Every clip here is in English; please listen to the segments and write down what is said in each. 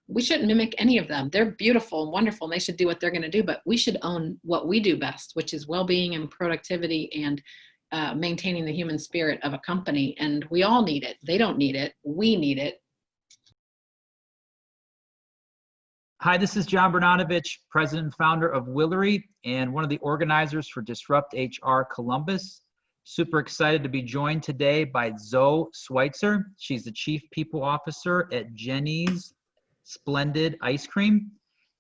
we shouldn't mimic any of them. They're beautiful and wonderful, and they should do what they're going to do, but we should own what we do best, which is well-being and productivity and maintaining the human spirit of a company. And we all need it. They don't need it. We need it. Hi, this is John Bernanovich, president and founder of Willory and one of the organizers for Disrupt HR Columbus. Super excited to be joined today by Zoe Switzer. She's the Chief People Officer at Jeni's Splendid Ice Cream.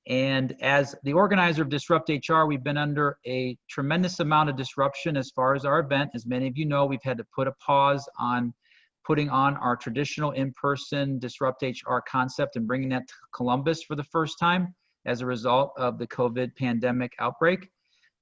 And as the organizer of Disrupt HR, we've been under a tremendous amount of disruption as far as our event. As many of you know, we've had to put a pause on putting on our traditional in-person Disrupt HR concept and bringing that to Columbus for the first time as a result of the COVID pandemic outbreak.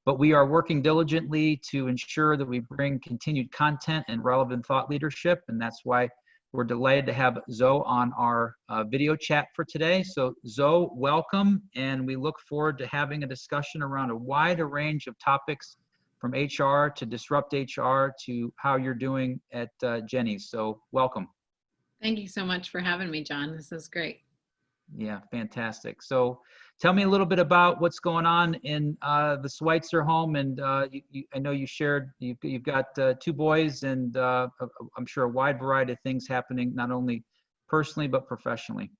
But we are working diligently to ensure that we bring continued content and relevant thought leadership. And that's why we're delighted to have Zoe on our video chat for today. So Zoe, welcome. And we look forward to having a discussion around a wide range of topics from HR to Disrupt HR to how you're doing at Jeni's. So welcome. Thank you so much for having me, John. This is great. Yeah, fantastic. So tell me a little bit about what's going on in the Switzer home. And I know you shared, you've got 2 boys and I'm sure a wide variety of things happening, not only personally, but professionally.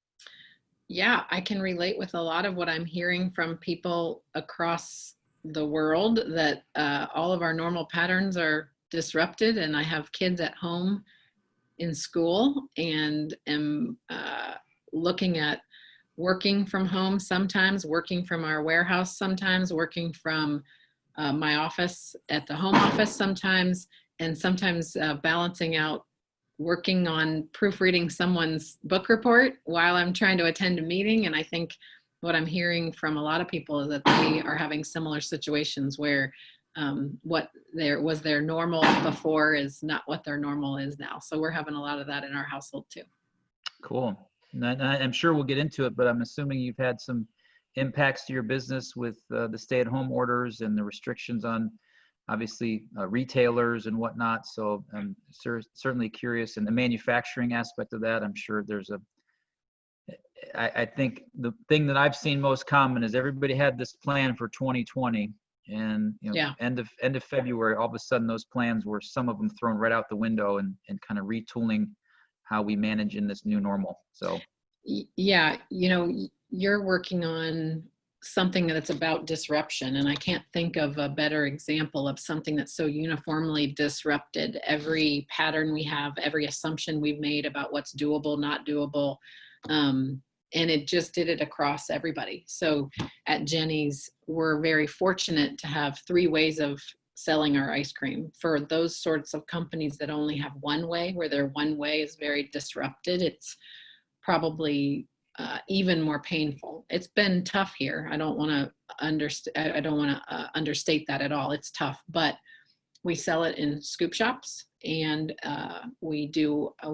Yeah, I can relate with a lot of what I'm hearing from people across the world, that all of our normal patterns are disrupted. And I have kids at home in school and am looking at working from home sometimes, working from our warehouse sometimes, working from my office at the home office sometimes, and sometimes balancing out working on proofreading someone's book report while I'm trying to attend a meeting. And I think what I'm hearing from a lot of people is that they are having similar situations where what was their normal before is not what their normal is now. So we're having a lot of that in our household too. Cool. And I'm sure we'll get into it, but I'm assuming you've had some impacts to your business with the stay-at-home orders and the restrictions on, obviously, retailers and whatnot. So I'm certainly curious. And the manufacturing aspect of that, I'm sure there's I think the thing that I've seen most common is everybody had this plan for 2020, and end of February, all of a sudden those plans were, some of them, thrown right out the window and kind of retooling how we manage in this new normal. So yeah, you're working on something that's about disruption, and I can't think of a better example of something that's so uniformly disrupted every pattern we have, every assumption we've made about what's doable, not doable. And it just did it across everybody. So at Jeni's, we're very fortunate to have 3 ways of selling our ice cream. For those sorts of companies that only have one way, where their one way is very disrupted, it's probably even more painful. It's been tough here. I don't want to understate that at all. It's tough, but we sell it in scoop shops, and we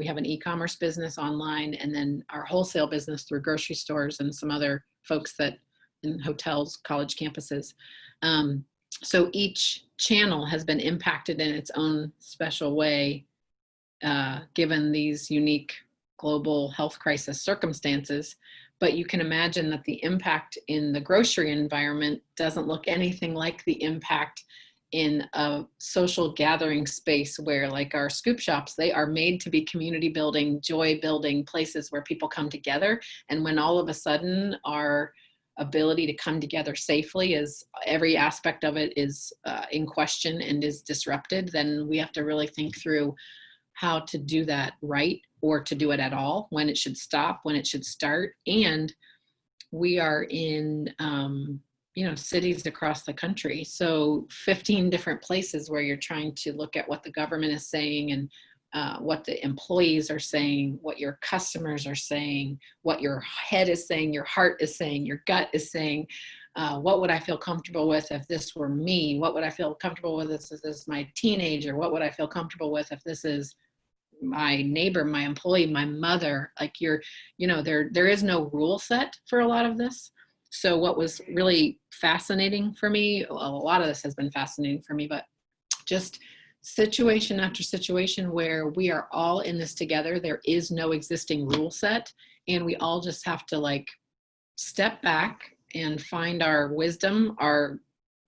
have an e-commerce business online, and then our wholesale business through grocery stores and some other folks that in hotels, college campuses. So each channel has been impacted in its own special way, given these unique global health crisis circumstances. But you can imagine that the impact in the grocery environment doesn't look anything like the impact in a social gathering space, where, like our scoop shops, they are made to be community building, joy building places where people come together. And when all of a sudden our ability to come together safely, is every aspect of it is in question and is disrupted, then we have to really think through how to do that right, or to do it at all, when it should stop, when it should start. And we are in cities across the country. So 15 different places where you're trying to look at what the government is saying, and what the employees are saying, what your customers are saying, what your head is saying, your heart is saying, your gut is saying. What would I feel comfortable with if this were me? What would I feel comfortable with if this is my teenager? What would I feel comfortable with if this is my neighbor, my employee, my mother? Like there is no rule set for a lot of this. So what was really fascinating for me, a lot of this has been fascinating for me, but just situation after situation where we are all in this together. There is no existing rule set, And we all just have to like step back and find our wisdom, our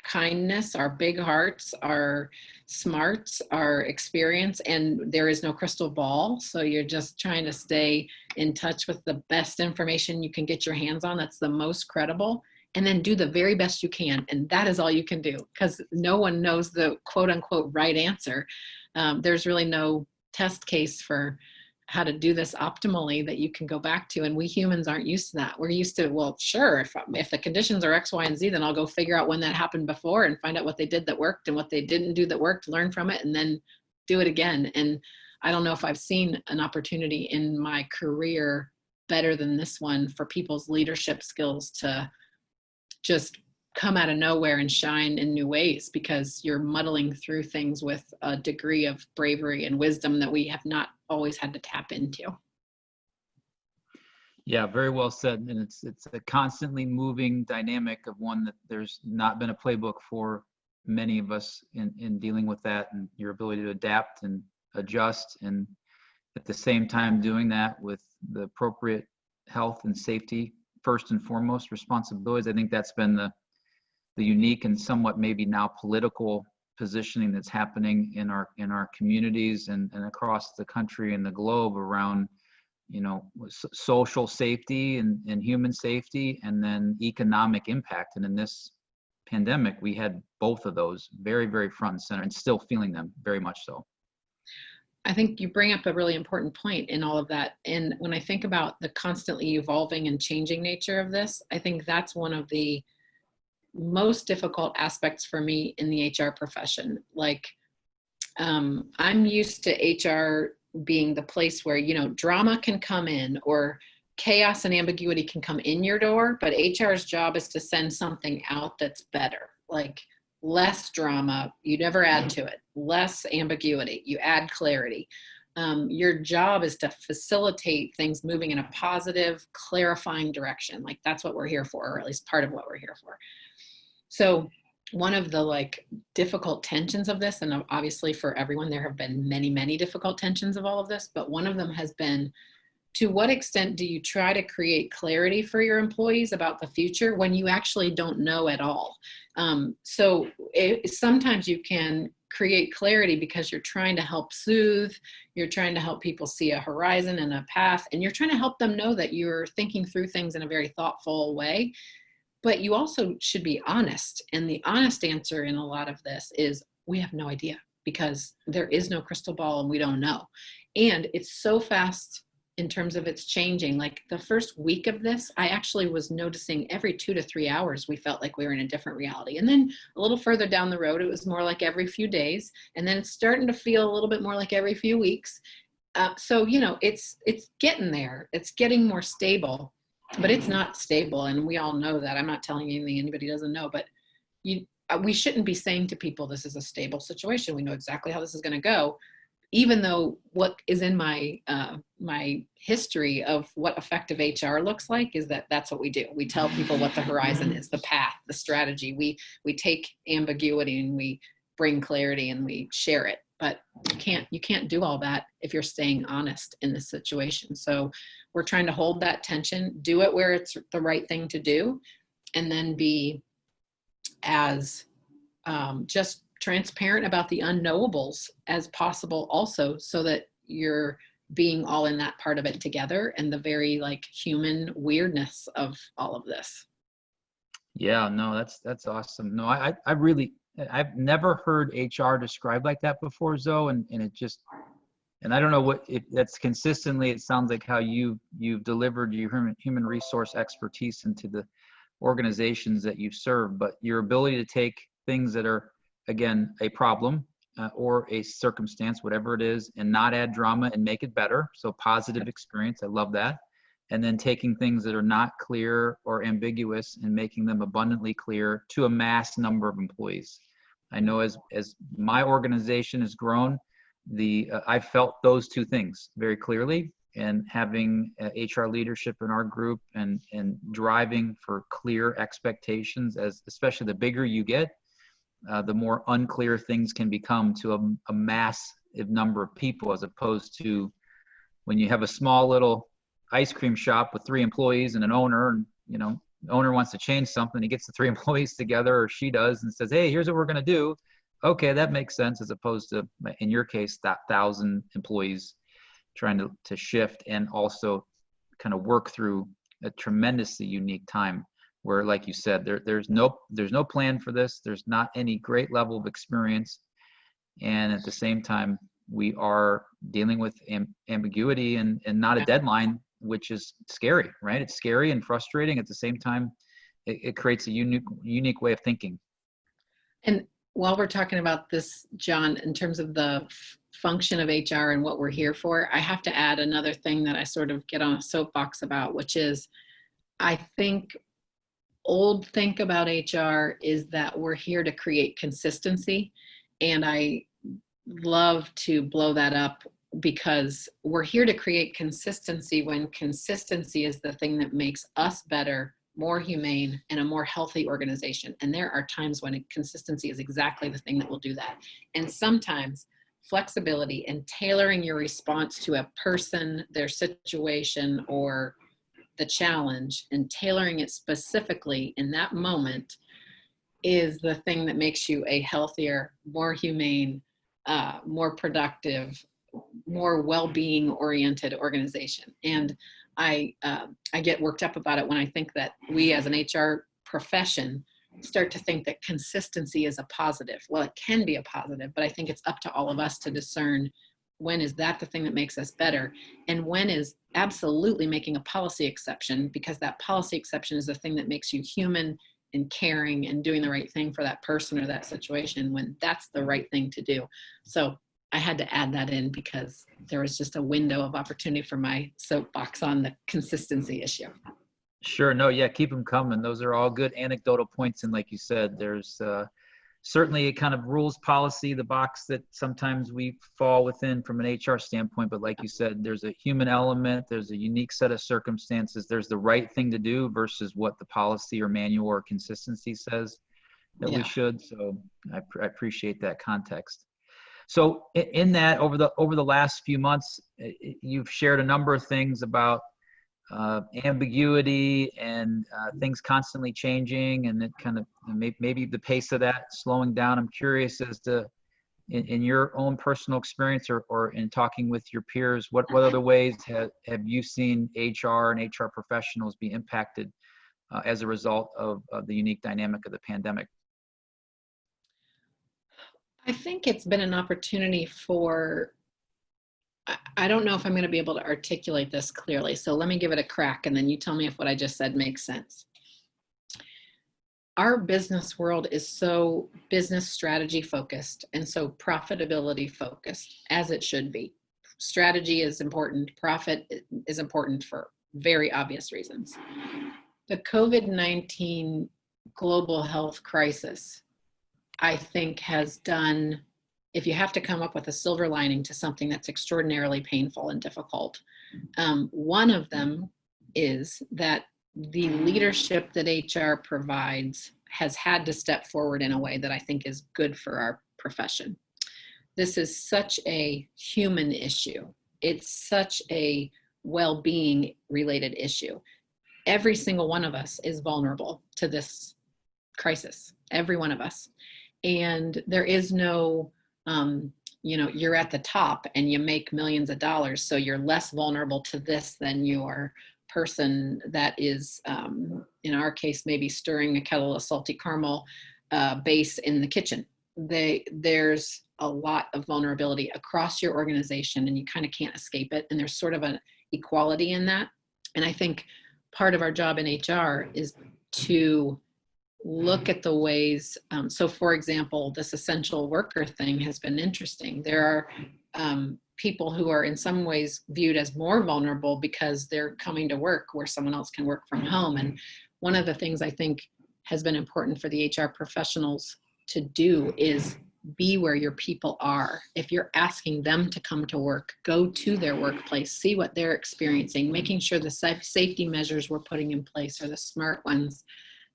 kindness, our big hearts, our smarts, our experience, and there is no crystal ball. So you're just trying to stay in touch with the best information you can get your hands on that's the most credible, and then do the very best you can. And that is all you can do, because no one knows the quote unquote right answer. There's really no test case for how to do this optimally that you can go back to. And we humans aren't used to that. We're used to, well, sure, if the conditions are X, Y, and Z, then I'll go figure out when that happened before and find out what they did that worked and what they didn't do that worked, learn from it, and then do it again. And I don't know if I've seen an opportunity in my career better than this one for people's leadership skills to just come out of nowhere and shine in new ways, because you're muddling through things with a degree of bravery and wisdom that we have not always had to tap into. Yeah, very well said. And it's a constantly moving dynamic of one that there's not been a playbook for many of us in dealing with that, and your ability to adapt and adjust, and at the same time doing that with the appropriate health and safety first and foremost responsibilities. I think that's been the unique and somewhat maybe now political positioning that's happening in our communities and across the country and the globe around, social safety and human safety, and then economic impact. And in this pandemic, we had both of those very, very front and center, and still feeling them very much so. I think you bring up a really important point in all of that. And when I think about the constantly evolving and changing nature of this, I think that's one of the most difficult aspects for me in the HR profession. Like, I'm used to HR being the place where, drama can come in or chaos and ambiguity can come in your door, but HR's job is to send something out that's better. Like, less drama, you never add to it. Less ambiguity, you add clarity. Your job is to facilitate things moving in a positive, clarifying direction. Like, that's what we're here for, or at least part of what we're here for. So one of the difficult tensions of this, and obviously for everyone, there have been many, many difficult tensions of all of this, but one of them has been, to what extent do you try to create clarity for your employees about the future when you actually don't know at all? Sometimes you can create clarity because you're trying to help soothe, you're trying to help people see a horizon and a path, and you're trying to help them know that you're thinking through things in a very thoughtful way. But you also should be honest. And the honest answer in a lot of this is, we have no idea, because there is no crystal ball and we don't know. And it's so fast in terms of it's changing. Like, the first week of this, I actually was noticing every 2 to 3 hours, we felt like we were in a different reality. And then a little further down the road, it was more like every few days. And then it's starting to feel a little bit more like every few weeks. So, it's getting there. It's getting more stable. But it's not stable, and we all know that. I'm not telling you anything anybody doesn't know, but we shouldn't be saying to people, this is a stable situation. We know exactly how this is going to go, even though what is in my my history of what effective HR looks like is that that's what we do. We tell people what the horizon is, the path, the strategy. We take ambiguity and we bring clarity and we share it. But you can't do all that if you're staying honest in this situation. So we're trying to hold that tension, do it where it's the right thing to do, and then be as just transparent about the unknowables as possible also, so that you're being all in that part of it together and the very human weirdness of all of this. Yeah, no, that's awesome. No, I've never heard HR described like that before, Zoe, and I don't know that's consistently, it sounds like how you've delivered your human resource expertise into the organizations that you've served, but your ability to take things that are, again, a problem or a circumstance, whatever it is, and not add drama and make it better. So positive experience, I love that. And then taking things that are not clear or ambiguous and making them abundantly clear to a mass number of employees. I know as my organization has grown, I felt those two things very clearly, and having HR leadership in our group and driving for clear expectations, especially the bigger you get, the more unclear things can become to a massive number of people, as opposed to when you have a small little ice cream shop with 3 employees and an owner, and the owner wants to change something. He gets the 3 employees together, or she does, and says, hey, here's what we're going to do. Okay, that makes sense, as opposed to, in your case, that 1,000 employees trying to shift and also kind of work through a tremendously unique time where, like you said, there's no plan for this. There's not any great level of experience. And at the same time, we are dealing with ambiguity and not a deadline, which is scary, right? It's scary and frustrating. At the same time, it creates a unique way of thinking. And while we're talking about this, John, in terms of the function of HR and what we're here for, I have to add another thing that I sort of get on a soapbox about, which is I think old think about HR is that we're here to create consistency. And I love to blow that up, because we're here to create consistency when consistency is the thing that makes us better, more humane, and a more healthy organization. And there are times when consistency is exactly the thing that will do that. And sometimes flexibility and tailoring your response to a person, their situation, or the challenge, and tailoring it specifically in that moment is the thing that makes you a healthier, more humane, more productive, more well-being oriented organization. And I get worked up about it when I think that we as an HR profession start to think that consistency is a positive. Well, it can be a positive, but I think it's up to all of us to discern when is that the thing that makes us better, and when is absolutely making a policy exception, because that policy exception is the thing that makes you human and caring and doing the right thing for that person or that situation, when that's the right thing to do. So I had to add that in because there was just a window of opportunity for my soapbox on the consistency issue. Sure. No, yeah, keep them coming. Those are all good anecdotal points. And like you said, there's certainly a kind of rules policy, the box that sometimes we fall within from an HR standpoint. But like you said, there's a human element, there's a unique set of circumstances, there's the right thing to do versus what the policy or manual or consistency says that we should. So I appreciate that context. So in that, over the last few months, you've shared a number of things about ambiguity and things constantly changing, and it kind of maybe the pace of that slowing down. I'm curious as to, in your own personal experience or in talking with your peers, what other ways have you seen HR and HR professionals be impacted as a result of the unique dynamic of the pandemic? I think it's been an opportunity for, I don't know if I'm going to be able to articulate this clearly, so let me give it a crack and then you tell me if what I just said makes sense. Our business world is so business strategy focused and so profitability focused, as it should be. Strategy is important, profit is important for very obvious reasons. The COVID-19 global health crisis, I think, has done, if you have to come up with a silver lining to something that's extraordinarily painful and difficult, one of them is that the leadership that HR provides has had to step forward in a way that I think is good for our profession. This is such a human issue. It's such a well-being related issue. Every single one of us is vulnerable to this crisis, every one of us. And there is no, you're at the top and you make millions of dollars, so you're less vulnerable to this than your person that is, in our case, maybe stirring a kettle of salty caramel base in the kitchen. There's a lot of vulnerability across your organization and you kind of can't escape it. And there's sort of an equality in that. And I think part of our job in HR is to look at the ways, so for example, this essential worker thing has been interesting. There are people who are in some ways viewed as more vulnerable because they're coming to work where someone else can work from home. And one of the things I think has been important for the HR professionals to do is be where your people are. If you're asking them to come to work, go to their workplace, see what they're experiencing, making sure the safety measures we're putting in place are the smart ones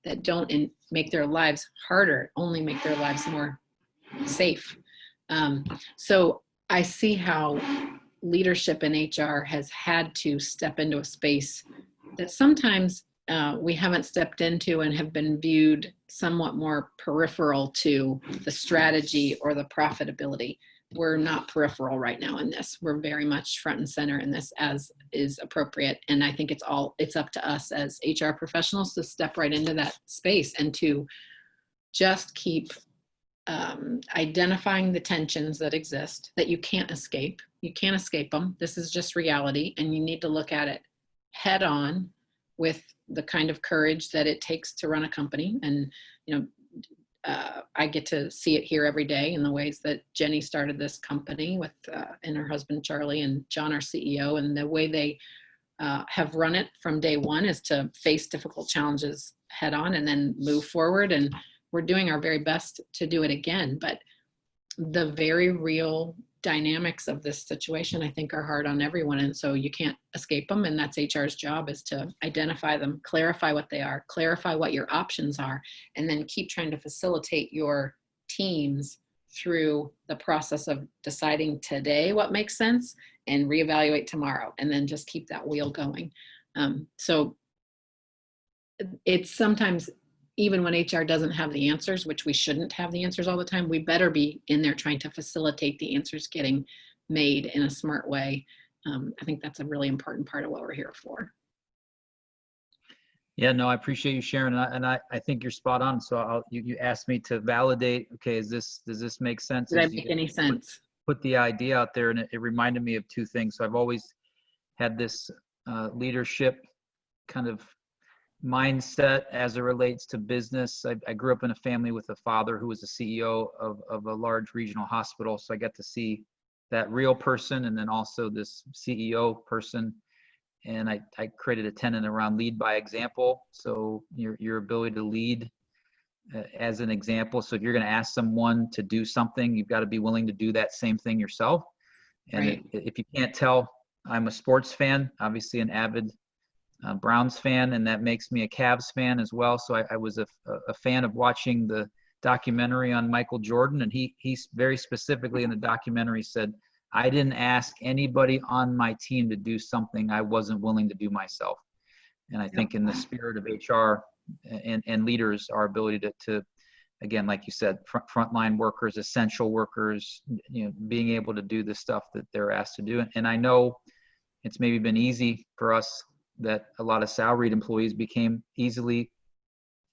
that don't make their lives harder, only make their lives more safe. So I see how leadership in HR has had to step into a space that sometimes we haven't stepped into and have been viewed somewhat more peripheral to the strategy or the profitability. We're not peripheral right now in this. We're very much front and center in this, as is appropriate. And I think it's up to us as HR professionals to step right into that space and to just keep identifying the tensions that exist that you can't escape. You can't escape them. This is just reality, and you need to look at it head on with the kind of courage that it takes to run a company. And, I get to see it here every day in the ways that Jeni started this company with, and her husband, Charlie, and John, our CEO, and the way they have run it from day one is to face difficult challenges head on and then move forward. And we're doing our very best to do it again. But the very real dynamics of this situation, I think, are hard on everyone. And so you can't escape them. And that's HR's job, is to identify them, clarify what they are, clarify what your options are, and then keep trying to facilitate your teams through the process of deciding today what makes sense and reevaluate tomorrow, and then just keep that wheel going. So it's sometimes, even when HR doesn't have the answers, which we shouldn't have the answers all the time, we better be in there trying to facilitate the answers getting made in a smart way. I think that's a really important part of what we're here for. Yeah, no, I appreciate you sharing, and I think you're spot on. So you asked me to validate. Okay, does this make sense? Did that make any sense? Put the idea out there, and it reminded me of two things. So I've always had this leadership kind of mindset as it relates to business. I grew up in a family with a father who was the CEO of a large regional hospital. So I got to see that real person, and then also this CEO person. And I created a tenet around lead by example. So your ability to lead as an example. So if you're going to ask someone to do something, you've got to be willing to do that same thing yourself. And right. If you can't tell, I'm a sports fan, obviously an avid Browns fan, and that makes me a Cavs fan as well. So I was a fan of watching the documentary on Michael Jordan, and he very specifically in the documentary said, I didn't ask anybody on my team to do something I wasn't willing to do myself. And I think in the spirit of HR and leaders, our ability to again, like you said, frontline workers, essential workers, being able to do the stuff that they're asked to do. And I know it's maybe been easy for us that a lot of salaried employees became easily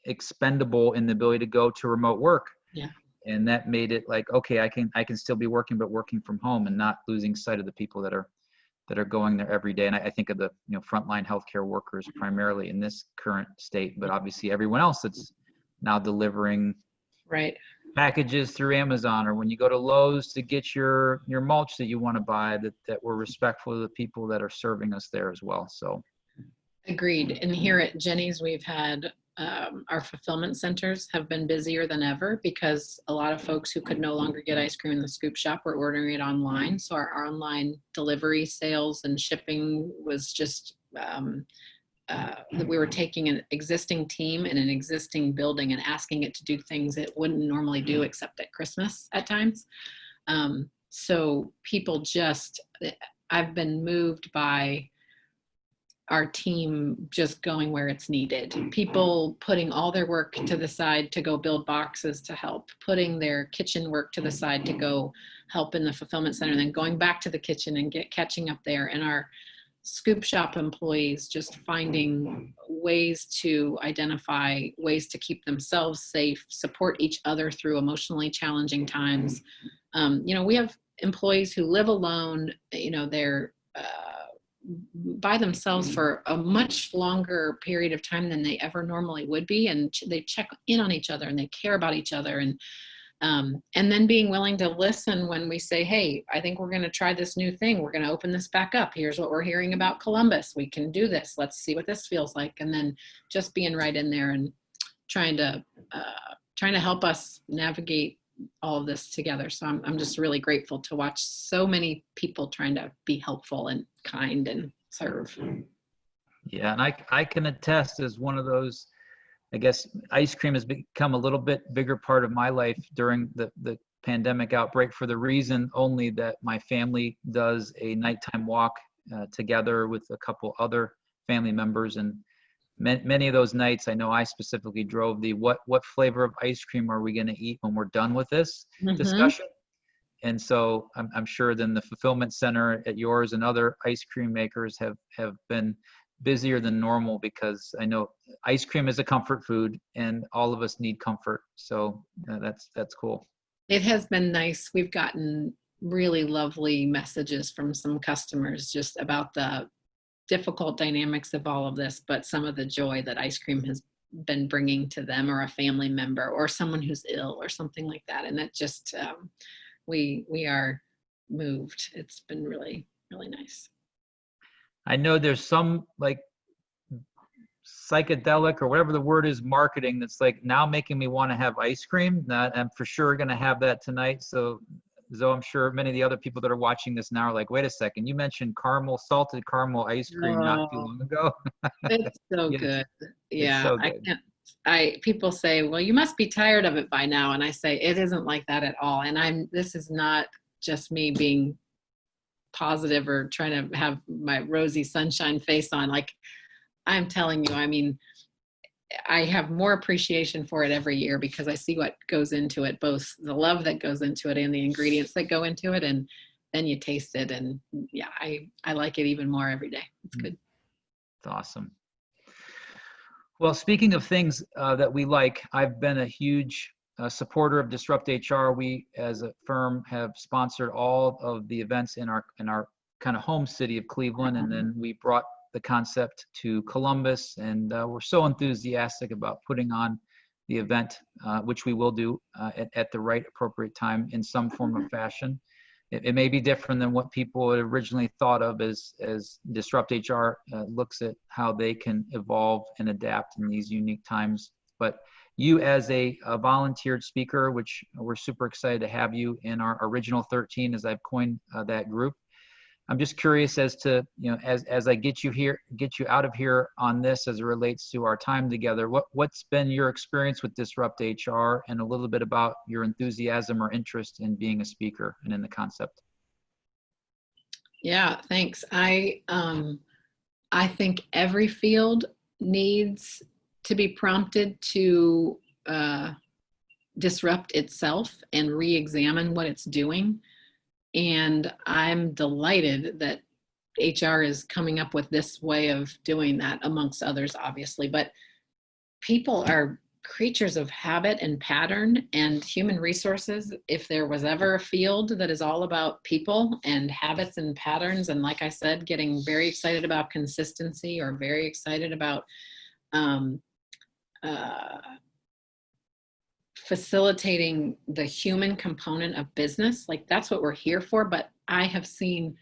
expendable in the ability to go to remote work. Yeah. And that made it like, okay, I can still be working, but working from home and not losing sight of the people that are going there every day. And I think of the frontline healthcare workers primarily in this current state, but obviously everyone else that's now delivering right packages through Amazon, or when you go to Lowe's to get your mulch that you want to buy, that we're respectful of the people that are serving us there as well. So agreed. And here at Jeni's, we've had our fulfillment centers have been busier than ever because a lot of folks who could no longer get ice cream in the scoop shop were ordering it online. So our online delivery sales and shipping was just, we were taking an existing team in an existing building and asking it to do things it wouldn't normally do except at Christmas at times. So people I've been moved by our team just going where it's needed. People putting all their work to the side to go build boxes to help, putting their kitchen work to the side to go help in the fulfillment center, and then going back to the kitchen and catching up there. And our scoop shop employees just finding ways to identify ways to keep themselves safe, support each other through emotionally challenging times. We have employees who live alone, they're by themselves for a much longer period of time than they ever normally would be, and they check in on each other and they care about each other, and then being willing to listen when we say, hey, I think we're going to try this new thing, we're going to open this back up, here's what we're hearing about Columbus, we can do this, let's see what this feels like. And then just being right in there and trying to help us navigate all of this together. So I'm just really grateful to watch so many people trying to be helpful and kind and serve. Yeah, and I can attest as one of those, I guess ice cream has become a little bit bigger part of my life during the pandemic outbreak for the reason only that my family does a nighttime walk together with a couple other family members. And many of those nights, I know I specifically drove the what flavor of ice cream are we going to eat when we're done with this discussion? And so I'm sure then the fulfillment center at yours and other ice cream makers have been busier than normal, because I know ice cream is a comfort food and all of us need comfort. So that's cool. It has been nice. We've gotten really lovely messages from some customers just about the difficult dynamics of all of this, but some of the joy that ice cream has been bringing to them, or a family member or someone who's ill or something like that. And that just, we are moved. It's been really, really nice. I know there's some like psychedelic or whatever the word is marketing that's like now making me want to have ice cream. I'm for sure going to have that tonight. So I'm sure many of the other people that are watching this now are like, wait a second, you mentioned salted caramel ice cream not too long ago. It's so Yes, good. it's Yeah, so good. people say, well, you must be tired of it by now. And I say, it isn't like that at all. And this is not just me being positive or trying to have my rosy sunshine face on. Like, I'm telling you, I mean, I have more appreciation for it every year because I see what goes into it, both the love that goes into it and the ingredients that go into it. And then you taste it. And yeah, I like it even more every day. It's good. It's awesome. Well, speaking of things that we like, I've been a huge supporter of Disrupt HR. We, as a firm, have sponsored all of the events in our kind of home city of Cleveland, and then we brought the concept to Columbus, and we're so enthusiastic about putting on the event, which we will do at the right appropriate time in some form or fashion. It may be different than what people had originally thought of as Disrupt HR looks at how they can evolve and adapt in these unique times. But you as a volunteered speaker, which we're super excited to have you in our original 13, as I've coined that group. I'm just curious as to, as I get you out of here on this as it relates to our time together, what's been your experience with Disrupt HR, and a little bit about your enthusiasm or interest in being a speaker and in the concept? Yeah, thanks. I think every field needs to be prompted to disrupt itself and re-examine what it's doing. And I'm delighted that HR is coming up with this way of doing that, amongst others, obviously. But people are creatures of habit and pattern, and human resources, if there was ever a field that is all about people and habits and patterns, and like I said, getting very excited about consistency, or very excited about facilitating the human component of business, like that's what we're here for. But I have seen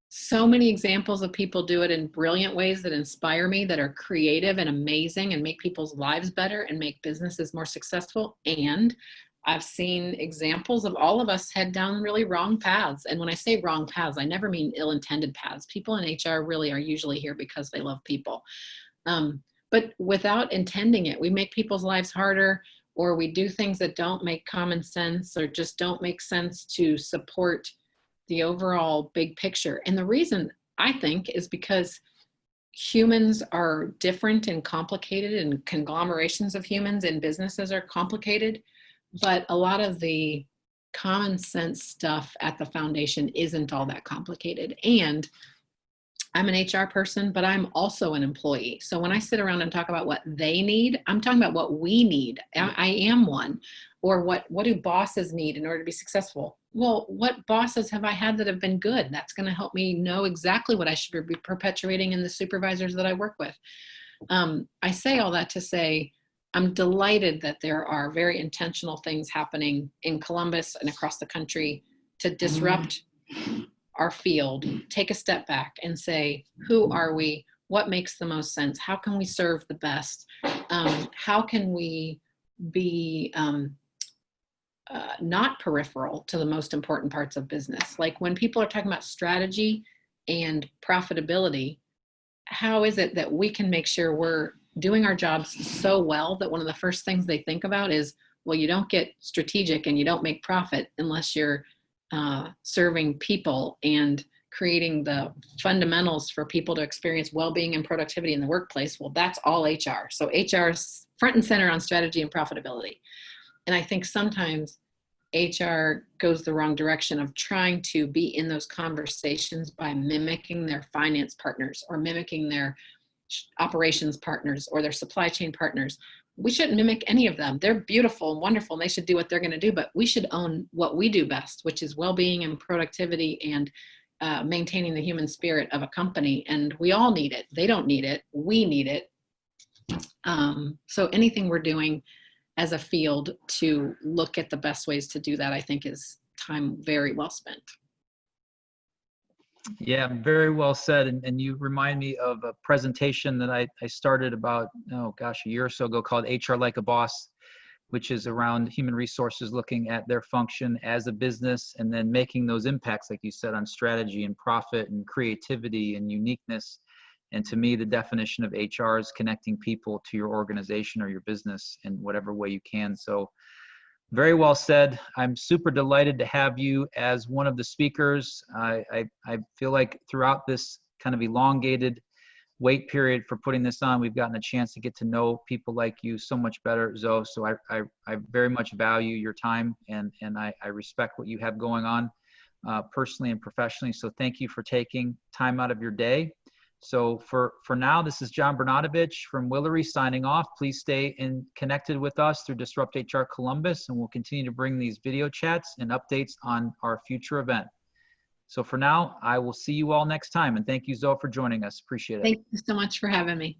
so many examples of people do it in brilliant ways that inspire me, that are creative and amazing and make people's lives better and make businesses more successful. And I've seen examples of all of us head down really wrong paths. And when I say wrong paths, I never mean ill-intended paths. People in HR really are usually here because they love people. But without intending it, we make people's lives harder, or we do things that don't make common sense, or just don't make sense to support the overall big picture. And the reason, I think, is because humans are different and complicated, and conglomerations of humans and businesses are complicated, but a lot of the common sense stuff at the foundation isn't all that complicated. And I'm an HR person, but I'm also an employee. So when I sit around and talk about what they need, I'm talking about what we need. I am one. Or what do bosses need in order to be successful? Well, what bosses have I had that have been good? That's going to help me know exactly what I should be perpetuating in the supervisors that I work with. I say all that to say, I'm delighted that there are very intentional things happening in Columbus and across the country to disrupt our field, take a step back and say, who are we? What makes the most sense? How can we serve the best? How can we be not peripheral to the most important parts of business? Like when people are talking about strategy and profitability, how is it that we can make sure we're doing our jobs so well that one of the first things they think about is, Well, you don't get strategic and you don't make profit unless you're serving people and creating the fundamentals for people to experience well-being and productivity in the workplace. Well, that's all HR. So HR is front and center on strategy and profitability. And I think sometimes HR goes the wrong direction of trying to be in those conversations by mimicking their finance partners or mimicking their operations partners or their supply chain partners. We shouldn't mimic any of them. They're beautiful and wonderful and they should do what they're going to do, but we should own what we do best, which is well-being and productivity and maintaining the human spirit of a company. And we all need it. They don't need it. We need it. So anything we're doing as a field to look at the best ways to do that, I think is time very well spent. Yeah, very well said. And you remind me of a presentation that I started about, oh gosh, a year or so ago called HR Like a Boss, which is around human resources looking at their function as a business and then making those impacts, like you said, on strategy and profit and creativity and uniqueness. And to me, the definition of HR is connecting people to your organization or your business in whatever way you can. So very well said. I'm super delighted to have you as one of the speakers. I feel like throughout this kind of elongated wait period for putting this on, we've gotten a chance to get to know people like you so much better, Zoe. So I very much value your time and I respect what you have going on personally and professionally. So thank you for taking time out of your day. So for now, this is John Bernadovich from Willory signing off. Please stay connected with us through Disrupt HR Columbus, and we'll continue to bring these video chats and updates on our future event. So for now, I will see you all next time. And thank you, Zoe, for joining us. Appreciate it. Thank you so much for having me.